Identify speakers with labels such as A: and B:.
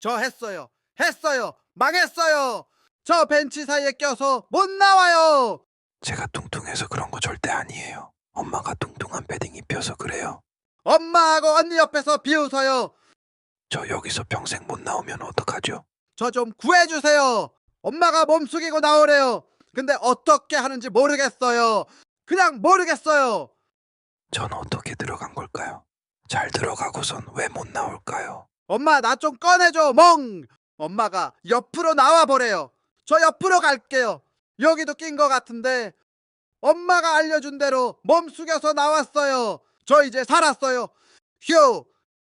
A: 저 했어요. 했어요. 망했어요. 저 벤치 사이에 껴서 못 나와요.
B: 제가 뚱뚱해서 그런 거 절대 아니에요. 엄마가 뚱뚱한 패딩 입혀서 그래요.
A: 엄마하고 언니 옆에서 비웃어요.
B: 저 여기서 평생 못 나오면 어떡하죠?
A: 저 좀 구해주세요. 엄마가 몸 숙이고 나오래요. 근데 어떻게 하는지 모르겠어요. 그냥 모르겠어요.
B: 전 어떻게 들어간 걸까요? 잘 들어가고선 왜 못 나올까요?
A: 엄마 나 좀 꺼내줘 멍. 엄마가 옆으로 나와보래요. 저 옆으로 갈게요. 여기도 낀 것 같은데 엄마가 알려준 대로 몸 숙여서 나왔어요. 저 이제 살았어요. 휴